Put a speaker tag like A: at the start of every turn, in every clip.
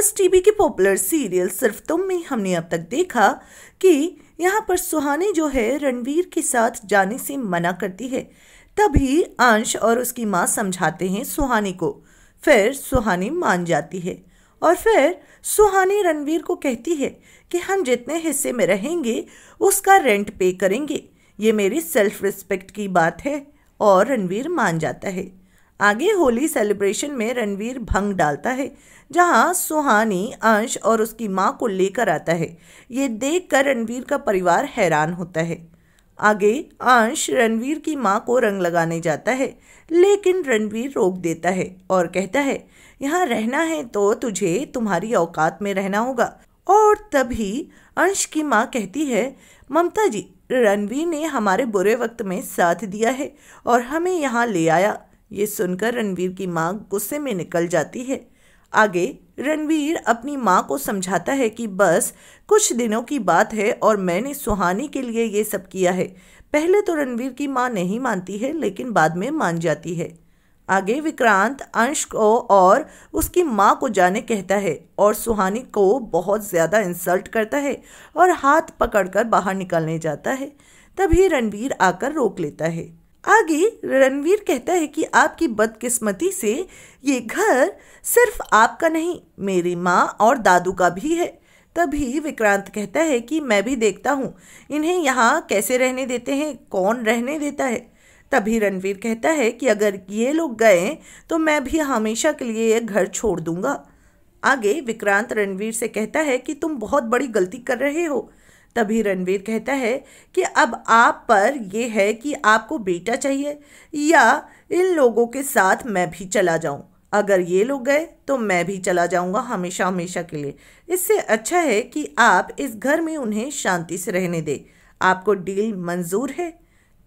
A: बस टीवी के popular serial सिर्फ तुम में हमने अब तक देखा कि यहाँ पर सुहानी जो है रणवीर के साथ जाने से मना करती है। तभी अंश और उसकी माँ समझाते हैं सुहानी को। फिर सुहानी मान जाती है और फिर सुहानी रणवीर को कहती है कि हम जितने हिस्से में रहेंगे उसका रेंट पे करेंगे, ये मेरी सेल्फ रिस्पेक्ट की बात है। और रणवीर मान जाता है। आगे होली सेलिब्रेशन में रणवीर भंग डालता है, जहां सुहानी अंश और उसकी मां को लेकर आता है। ये देखकर रणवीर का परिवार हैरान होता है। आगे अंश रणवीर की मां को रंग लगाने जाता है, लेकिन रणवीर रोक देता है और कहता है यहाँ रहना है तो तुझे तुम्हारी औकात में रहना होगा। और तभी अंश की मां कहती है ममता जी, रणवीर ने हमारे बुरे वक्त में साथ दिया है और हमें यहाँ ले आया। ये सुनकर रणवीर की मां गुस्से में निकल जाती है। आगे रणवीर अपनी मां को समझाता है कि बस कुछ दिनों की बात है और मैंने सुहानी के लिए ये सब किया है। पहले तो रणवीर की मां नहीं मानती है, लेकिन बाद में मान जाती है। आगे विक्रांत अंश को और उसकी मां को जाने कहता है और सुहानी को बहुत ज़्यादा इंसल्ट करता है और हाथ पकड़कर बाहर निकलने जाता है। तभी रणवीर आकर रोक लेता है। आगे रणवीर कहता है कि आपकी बदकिस्मती से ये घर सिर्फ आपका नहीं, मेरी माँ और दादू का भी है। तभी विक्रांत कहता है कि मैं भी देखता हूँ इन्हें यहाँ कैसे रहने देते हैं, कौन रहने देता है। तभी रणवीर कहता है कि अगर ये लोग गए तो मैं भी हमेशा के लिए ये घर छोड़ दूंगा। आगे विक्रांत रणवीर से कहता है कि तुम बहुत बड़ी गलती कर रहे हो। तभी रणवीर कहता है कि अब आप पर यह है कि आपको बेटा चाहिए या इन लोगों के साथ मैं भी चला जाऊं। अगर ये लोग गए तो मैं भी चला जाऊंगा हमेशा हमेशा के लिए। इससे अच्छा है कि आप इस घर में उन्हें शांति से रहने दें। आपको डील मंजूर है?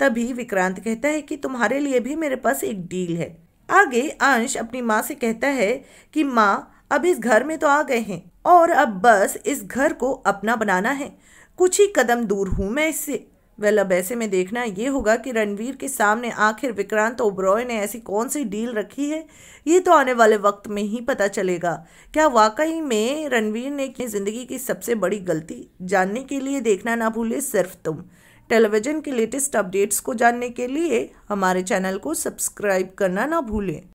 A: तभी विक्रांत कहता है कि तुम्हारे लिए भी मेरे पास एक डील है। आगे अंश अपनी माँ से कहता है कि माँ, अब इस घर में तो आ गए हैं और अब बस इस घर को अपना बनाना है। कुछ ही कदम दूर हूँ मैं इससे। वेल, अब ऐसे में देखना ये होगा कि रणवीर के सामने आखिर विक्रांत ओबरॉय ने ऐसी कौन सी डील रखी है। ये तो आने वाले वक्त में ही पता चलेगा। क्या वाकई में रणवीर ने अपनी ज़िंदगी की सबसे बड़ी गलती? जानने के लिए देखना ना भूले सिर्फ तुम। टेलीविज़न के लेटेस्ट अपडेट्स को जानने के लिए हमारे चैनल को सब्सक्राइब करना ना भूलें।